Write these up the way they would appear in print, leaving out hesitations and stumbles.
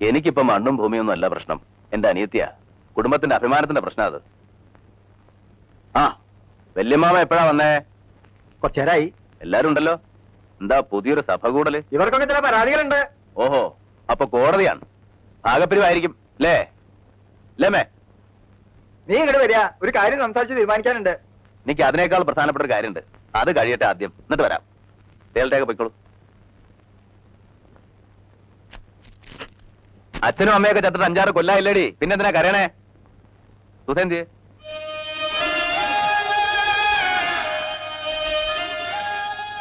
എനിക്കിപ്പോ മണ്ണും ഭൂമിയൊന്നും അല്ല പ്രശ്നം. എന്റെ അനിയത്തിയാ, കുടുംബത്തിന്റെ അഭിമാനത്തിന്റെ പ്രശ്നം അത്. ആ, വല്യമ്മാമ എപ്പോഴാ വന്നേ? കുറച്ചേരായി. എല്ലാരും ഉണ്ടല്ലോ. എന്താ പുതിയൊരു സഭ കൂടല്? ഇവർക്കൊക്കെ ചില പരാതികളുണ്ട്. ഓഹോ, അപ്പൊ കോടതിയാണ്. ആകപ്പിരിവായിരിക്കും അല്ലേ? ലേമേ, നീ ഇങ്ങോട്ട് വരിക, ഒരു കാര്യം സംസാരിച്ച് തീരുമാനിക്കാനുണ്ട്. എനിക്ക് അതിനേക്കാൾ പ്രധാനപ്പെട്ട ഒരു കാര്യമുണ്ട്. അത് കഴിയട്ടെ ആദ്യം, എന്നിട്ട് വരാം. തേൽട്ടേക്ക് പോയിക്കോളൂ. അച്ഛനും അമ്മയൊക്കെ ചത്തിട്ട് 5-6 കൊല്ലായില്ലേടി, പിന്നെന്തിനാ കരയണേ? സുധേന്തിയെ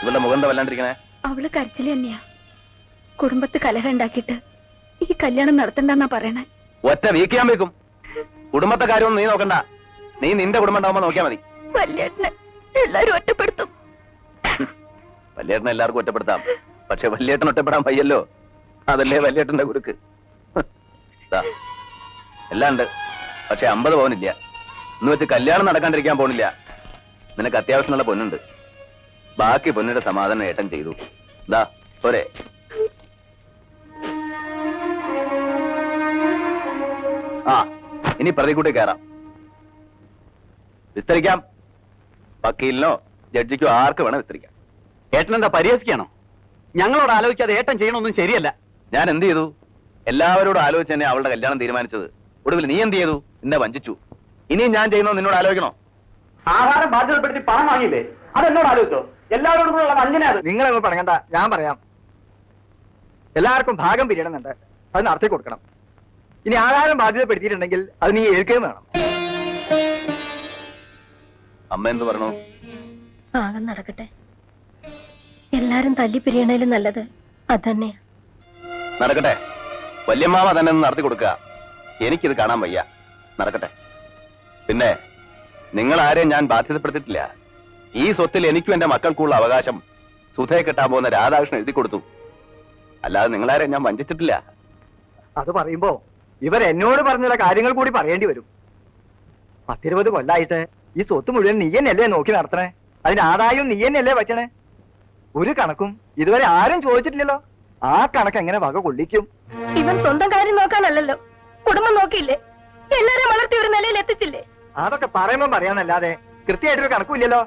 ഇവളുടെ മുഖം എന്താ വല്ലാണ്ടിരിക്കണേ? അവള് കരച്ചില് തന്നെയാ. കുടുംബത്ത് കലഹം ഉണ്ടാക്കിയിട്ട് ഈ കല്യാണം നടത്തണ്ടെന്നാ പറയണേ. ഒറ്റ വീക്കിയാൻ വെക്കും. കുടുംബത്തെ കാര്യമൊന്നും നീ നോക്കണ്ട. നീ നിന്റെ കുടുംബം ഉണ്ടാവുമ്പോ നോക്കിയാ മതി. വല്യേട്ടനെ എല്ലാരും ഒറ്റപ്പെടുത്തും. വല്യേട്ടനെ എല്ലാവർക്കും ഒറ്റപ്പെടുത്താം, പക്ഷെ വല്യേട്ടൻ ഒറ്റപ്പെടാൻ വയ്യല്ലോ. അതല്ലേ വല്യേട്ടന്റെ കുരുക്ക്. എല്ലാം ഉണ്ട്, പക്ഷെ 50 പവനില്ല. എന്ന് വെച്ച് കല്യാണം നടക്കാണ്ടിരിക്കാൻ പോണില്ല. നിനക്ക് അത്യാവശ്യമുള്ള പൊന്നുണ്ട്. ബാക്കി പൊന്നിന്റെ സമാധാനം ഏട്ടൻ ചെയ്തു. ദാ പോരെ. ആ, ഇനി പ്രതികൂട്ടി കയറാം. വിസ്തരിക്കാം. വക്കീലിനോ ജഡ്ജിക്കോ ആർക്ക് വേണം വിസ്തരിക്കാം. ഏട്ടനെന്താ പരിഹസിക്കാണോ? ഞങ്ങളോട് ആലോചിക്കാതെ ഏട്ടൻ ചെയ്യണമൊന്നും ശരിയല്ല. ഞാൻ എന്ത് ചെയ്തു? എല്ലാവരോടും ആലോചിച്ച് തന്നെ അവളുടെ കല്യാണം തീരുമാനിച്ചത്. ഒടുവിൽ നീ എന്ത് ചെയ്തു? എന്നെ വഞ്ചിച്ചു. ഇനിയും ഞാൻ ചെയ്യുന്നോ നിന്നോട് ആലോചിക്കണോ? ആഹാരം ബാധ്യതപ്പെടുത്തി പണം വാങ്ങിയില്ലേ, അതെന്നോട് ആലോചിച്ചോ? എല്ലാവരോടും കൂടെ വഞ്ചന. നിങ്ങളൊന്നും പറയണ്ട, ഞാൻ പറയാം. എല്ലാവർക്കും ഭാഗം പിരിയണമെന്നുണ്ട്, അത് നടത്തി കൊടുക്കണം. ഇനി ആഹാരം ബാധ്യതപ്പെടുത്തിയിട്ടുണ്ടെങ്കിൽ അത് നീ ഏൽക്കുകയും വേണം. അമ്മ എന്ത് പറഞ്ഞു? ഭാഗം നടക്കട്ടെ. എല്ലാരും തല്ലി പിരിയണേലും നല്ലത് അതന്നെയാ. നടക്കട്ടെ. വല്യമ്മാവ തന്നെ ഒന്ന് നടത്തി കൊടുക്കുക. എനിക്കിത് കാണാൻ വയ്യ. നടക്കട്ടെ. പിന്നെ നിങ്ങൾ ആരെയും ഞാൻ ബാധ്യതപ്പെടുത്തിയിട്ടില്ല. ഈ സ്വത്തിൽ എനിക്കും എന്റെ മക്കൾക്കുള്ള അവകാശം സുധയെ കെട്ടാൻ പോകുന്ന രാധാകൃഷ്ണൻ എഴുതി കൊടുത്തു. അല്ലാതെ നിങ്ങളാരെയും ഞാൻ വഞ്ചിച്ചിട്ടില്ല. അത് പറയുമ്പോ ഇവർ എന്നോട് പറഞ്ഞ കാര്യങ്ങൾ കൂടി പറയേണ്ടി വരും. 10-20 കൊല്ലായിട്ട് ഈ സ്വത്ത് മുഴുവൻ നീ തന്നെയല്ലേ നോക്കി നടത്തണേ? അതിന് ആദായവും നീ തന്നെയല്ലേ പറ്റണേ? ഒരു കണക്കും ഇതുവരെ ആരും ചോദിച്ചിട്ടില്ലല്ലോ. ആ കണക്ക് എങ്ങനെ വക കൊള്ളിക്കും? ഇവൻ സ്വന്തം കാര്യം നോക്കാനല്ലല്ലോ, കുടുംബം നോക്കിയില്ലേ? എല്ലാരും വളർത്തി ഒരു നിലയിൽ എത്തിച്ചില്ലേ? അതൊക്കെ പറയുമ്പോ പറയാന്നല്ലാതെ കൃത്യമായിട്ടൊരു കണക്കുമില്ലല്ലോ.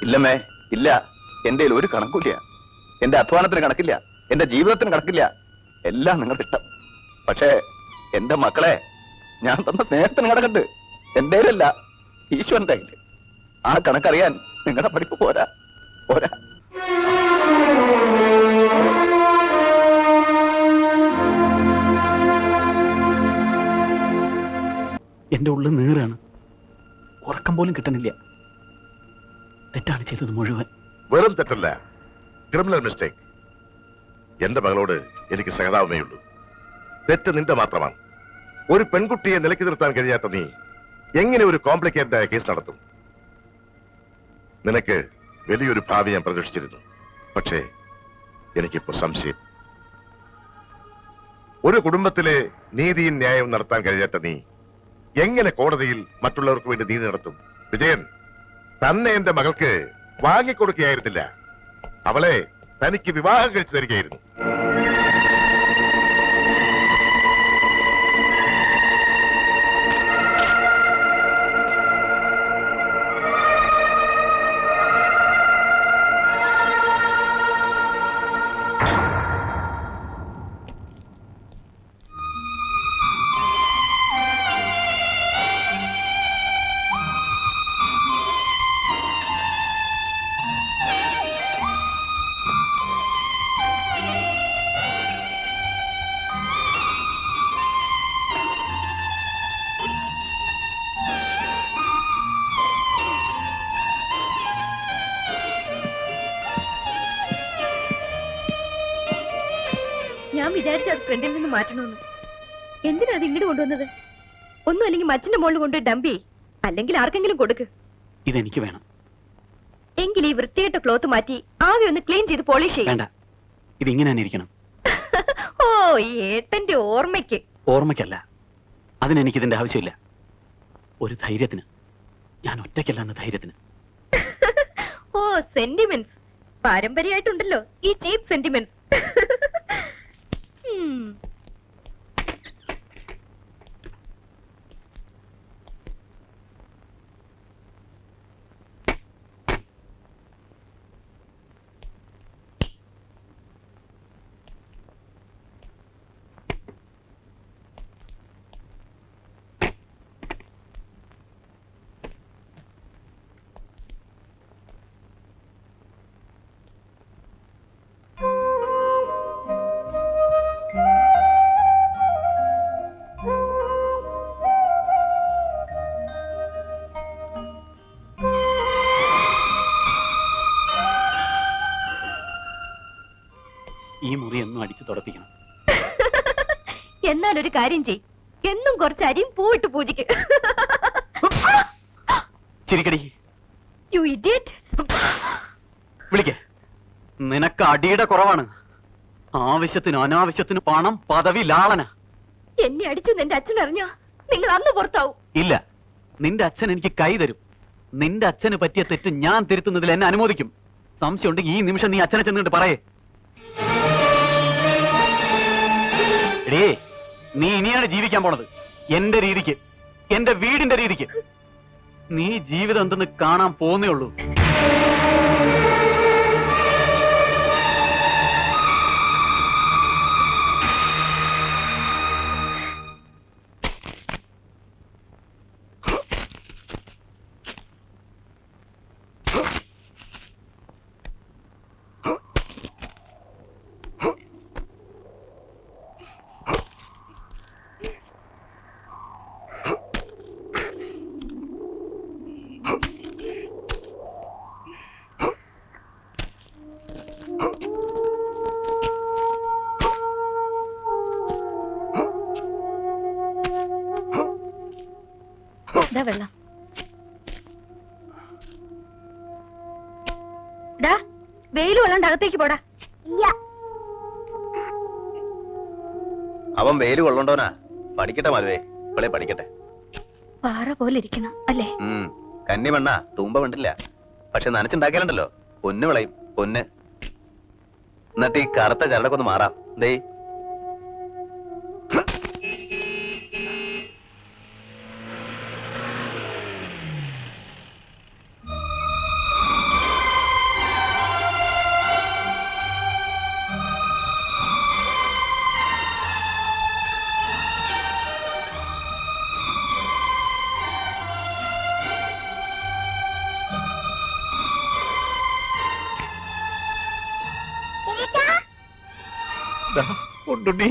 ഇല്ലമ്മേ, ഇല്ല. എന്റെ ഒരു കണക്കില്ല. എന്റെ അധ്വാനത്തിന് കണക്കില്ല, എന്റെ ജീവിതത്തിന് കണക്കില്ല. എല്ലാം നിങ്ങളുടെ ഇഷ്ടം. പക്ഷേ എന്റെ മക്കളെ ഞാൻ തന്ന സ്നേഹത്തിന് കണക്കുണ്ട്. എന്റെ അല്ല, ഈശ്വരന്റെ കയ്യില്. ആ കണക്കറിയാൻ നിങ്ങളുടെ പഠിപ്പ് പോരാ പോരാ. എന്റെ ഉള്ളിൽ നീറാണ്. ഉറക്കം പോലും കിട്ടണില്ല. തെറ്റാണ് ചെയ്തത് മുഴുവൻ. വെറും തെറ്റല്ല, ക്രിമിനൽ മിസ്റ്റേക്ക്. എന്റെ മകളോട് എനിക്ക് സഹതാപമേ ഉള്ളൂ. തെറ്റ് നിന്റെ മാത്രമാണ്. ഒരു പെൺകുട്ടിയെ നിലയ്ക്ക് നിർത്താൻ കഴിയാത്ത നീ എങ്ങനെ ഒരു കോംപ്ലിക്കേറ്റഡ് ആയ കേസ് നടത്തും? നിനക്ക് വലിയൊരു ഭാവി ഞാൻ പ്രതീക്ഷിച്ചിരുന്നു. പക്ഷേ എനിക്കിപ്പോ സംശയം. ഒരു കുടുംബത്തിലെ നീതിയും ന്യായവും നടത്താൻ കഴിയാത്ത നീ എങ്ങനെ കോടതിയിൽ മറ്റുള്ളവർക്ക് വേണ്ടി നീതി നടത്തും? വിജയൻ തന്നെ എന്റെ മകൾക്ക് വാങ്ങിക്കൊടുക്കുകയായിരുന്നില്ല, അവളെ തനിക്ക് വിവാഹം കഴിച്ചു തരികയായിരുന്നു. ഞാൻ വിചാരിച്ചു അത് ഫ്രണ്ടിൽ നിന്ന് മാറ്റണമെന്ന്. എന്തിനാ അത് ഇങ്ങോട്ട് കൊണ്ടുവന്നത്? ഒന്നും അല്ലെങ്കിൽ മച്ചിന്റെ മുകളിൽ കൊണ്ട് ഡംപി, അല്ലെങ്കിൽ ആർക്കെങ്കിലും കൊടുക്ക്. ഇതെനിക്ക് വേണം. എങ്കിൽ ഈ വൃത്തിയായിട്ട ക്ലോത്ത് മാറ്റി ആകെ ഒന്ന് ക്ലീൻ ചെയ്ത് പോളിഷ് ചെയ്യും. വേണ്ട, ഇതിങ്ങനെ തന്നെ ഇരിക്കണം. ഓ, ഏട്ടന്റെ ഓർമ്മയ്ക്ക്. ഓർമ്മയ്ക്കല്ല, അതിനെനിക്കിതിന്റെ ആവശ്യമില്ല. ഒരു ധൈര്യത്തിന്. ഞാൻ ഒറ്റയ്ക്കല്ല എന്ന ധൈര്യത്തിന്. ഓ, സെന്റിമെന്റ്സ് പാരമ്പര്യമായിട്ടുണ്ടല്ലോ ഈ ചീപ്പ് സെന്റിമെന്റ്സ്. ഉം. ഈ മുറി എന്നും അടിച്ചു തുടപ്പിക്കണം. എന്നാൽ ഒരു കാര്യം ചെയ്, എന്നും കുറച്ച് അരിയും പൂവിട്ട് പൂജിക്ക്. ചിരിക്കടി. You idiot. വിളിക്ക. നിനക്ക് അടിയുടെ കുറവാണ്. ആവശ്യത്തിന് അനാവശ്യത്തിന് പണം, പദവി, ലാളന. എന്നെ അടിച്ചു എന്റെ അച്ഛൻ അറിഞ്ഞോ നിങ്ങൾ അന്ന് പുറത്താവും. ഇല്ല, നിന്റെ അച്ഛൻ എനിക്ക് കൈ തരും. നിന്റെ അച്ഛന് പറ്റിയ തെറ്റ് ഞാൻ തിരുത്തുന്നതിൽ എന്നെ അനുമോദിക്കും. സംശയം ഉണ്ടെങ്കിൽ ഈ നിമിഷം നീ അച്ഛനെ ചെന്നിട്ട് പറയേ. എടേ, നീ ഇനിയാണ് ജീവിക്കാൻ പോണത് എന്റെ രീതിക്ക്, എന്റെ വീടിന്റെ രീതിക്ക്. നീ ജീവിതം എന്തെന്ന് കാണാൻ പോന്നേ ഉള്ളൂ. ഇതാ വെള്ളം. ഡാ, വെയിൽ കൊള്ളാണ്ട് അകത്തേക്ക് പോടാ. അവൻ വെയിൽ കൊള്ളണ്ടോനാ. പഠിക്കട്ടെ മരുവേ, ഇവളെ പഠിക്കട്ടെ. പാറ പോലെ ഇരിക്കണം അല്ലേ? കന്നി മണ്ണ തൂമ്പ വേണ്ടില്ല, പക്ഷെ നനച്ചുണ്ടാക്കിയാലുണ്ടല്ലോ പൊന്ന് വിളയും, പൊന്ന്. എന്നിട്ട് ഈ കറുത്ത ചരടൊക്കെ ഒന്ന് മാറാം. ദേ ഉണ്ടുണ്ണി.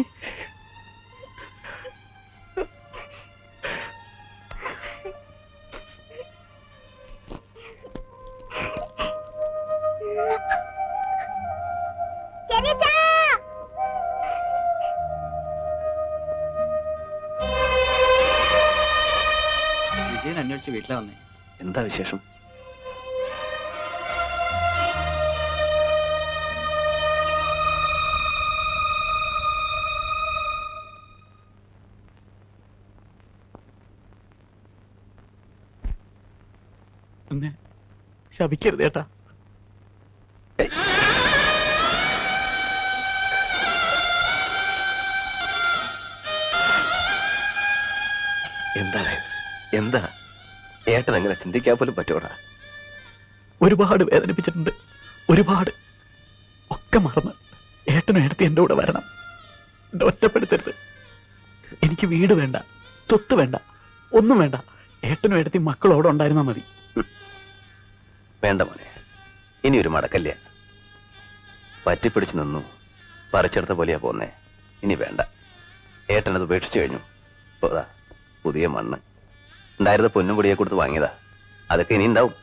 വിജയൻ അന്വേഷിച്ച് വീട്ടിലാ വന്നേ. എന്താ വിശേഷം? എന്നെ ശപിക്കരുത് ഏട്ടാ. എന്താണ് എന്താ ഏട്ടൻ അങ്ങനെ ചിന്തിക്കാൻ പോലും പറ്റൂടാ. ഒരുപാട് വേദനിപ്പിച്ചിട്ടുണ്ട്, ഒരുപാട്. ഒക്കെ മറന്ന് ഏട്ടനും ഏട്ടത്തി എന്റെ കൂടെ വരണം. എന്നെ ഒറ്റപ്പെടുത്തരുത്. എനിക്ക് വീട് വേണ്ട, സ്വത്ത് വേണ്ട, ഒന്നും വേണ്ട. ഏട്ടനും ഏട്ടത്തി മക്കളോടെ ഉണ്ടായിരുന്നാ മതി. വേണ്ട മോനെ, ഇനി ഒരു മടക്കല്ലേ. പറ്റിപ്പിടിച്ചു നിന്നു, പറിച്ചെടുത്ത പോലെയാ പോന്നേ. ഇനി വേണ്ട. ഏട്ടനത് ഉപേക്ഷിച്ചു കഴിഞ്ഞു. പോതാ പുതിയ മണ്ണ് ഉണ്ടായിരുന്ന പൊന്നും പൊടിയെ കൊടുത്ത് വാങ്ങിയതാ. അതൊക്കെ ഇനി ഉണ്ടാവും.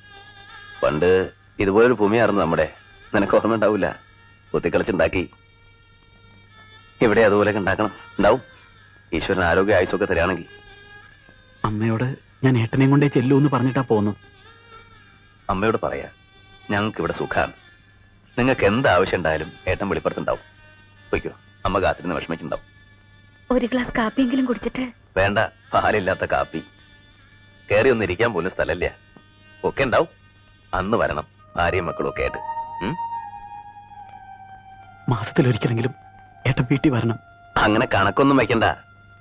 പണ്ട് ഇതുപോലൊരു ഭൂമിയായിരുന്നു നമ്മുടെ. നിനക്ക് ഓർമ്മ ഉണ്ടാവില്ല. കുത്തിക്കളിച്ചുണ്ടാക്കി. ഇവിടെ അതുപോലെയൊക്കെ ഉണ്ടാക്കണം. ഉണ്ടാവും. ഈശ്വരൻ ആരോഗ്യ ആയുസൊക്കെ തരികയാണെങ്കിൽ. അമ്മയോട് ഞാൻ ഏട്ടനെയും കൊണ്ടേ ചെല്ലൂ എന്ന് പറഞ്ഞിട്ടാ പോന്നു. അമ്മയോട് പറയാ, ഞങ്ങൾക്ക് ഇവിടെ സുഖാണ്. നിങ്ങൾക്ക് എന്ത് ആവശ്യം ഉണ്ടായാലും ഏട്ടൻ വെളിപ്പുറത്തുണ്ടാവും. പോയിക്കോ, അമ്മ കാത്തിരുന്ന് വിഷമിക്കുണ്ടാവും. ഒരു ഗ്ലാസ് കാപ്പിയെങ്കിലും കുടിച്ചിട്ട്. വേണ്ട, പാലില്ലാത്ത കാപ്പി. കയറി ഒന്ന് ഇരിക്കാൻ പോലും സ്ഥലമില്ല. ഒക്കെ ഉണ്ടാവും. അന്ന് വരണം, ഭാര്യയും മക്കളും ഒക്കെ ആയിട്ട്. മാസത്തിലൊരിക്കലെങ്കിലും ഏട്ടൻ വീട്ടിൽ വരണം. അങ്ങനെ കണക്കൊന്നും വെക്കണ്ട.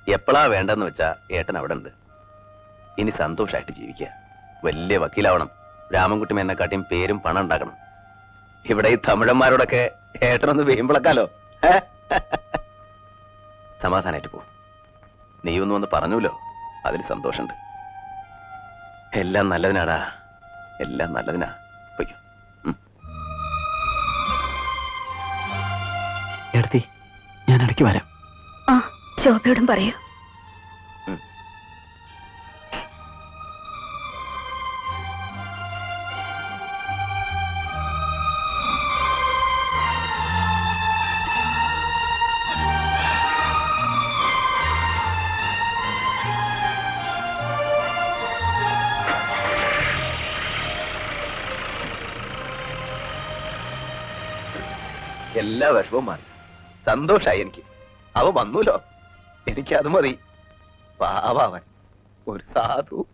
എപ്പോഴാ വേണ്ടെന്ന് വെച്ചാ ഏട്ടൻ അവിടെ ഉണ്ട്. ഇനി സന്തോഷമായിട്ട് ജീവിക്കുക. വലിയ വക്കീലാവണം. രാമൻകുട്ടി എന്നെക്കാട്ടിയും പേരും പണം ഉണ്ടാക്കണം. ഇവിടെ ഈ തമിഴന്മാരോടൊക്കെ ഏട്ടനൊന്ന് വീമ്പിളക്കാലോ. സമാധാനായിട്ട് പോ. നീ ഒന്നും വന്ന് പറഞ്ഞൂലോ, അതിൽ സന്തോഷമുണ്ട്. എല്ലാം നല്ലതിനാടാ, എല്ലാം നല്ലതിനാ. പൊയ്ക്കോ. ഏടത്തി, ഞാൻ ഇടയ്ക്ക് വരാം. ആ, ശോഭയോടും പറയൂ. എല്ലാ വിഷമവും മാറി. സന്തോഷായി എനിക്ക്. അവ വന്നൂലോ, എനിക്ക് അത് മതി. പാവാവൻ ഒരു സാധു.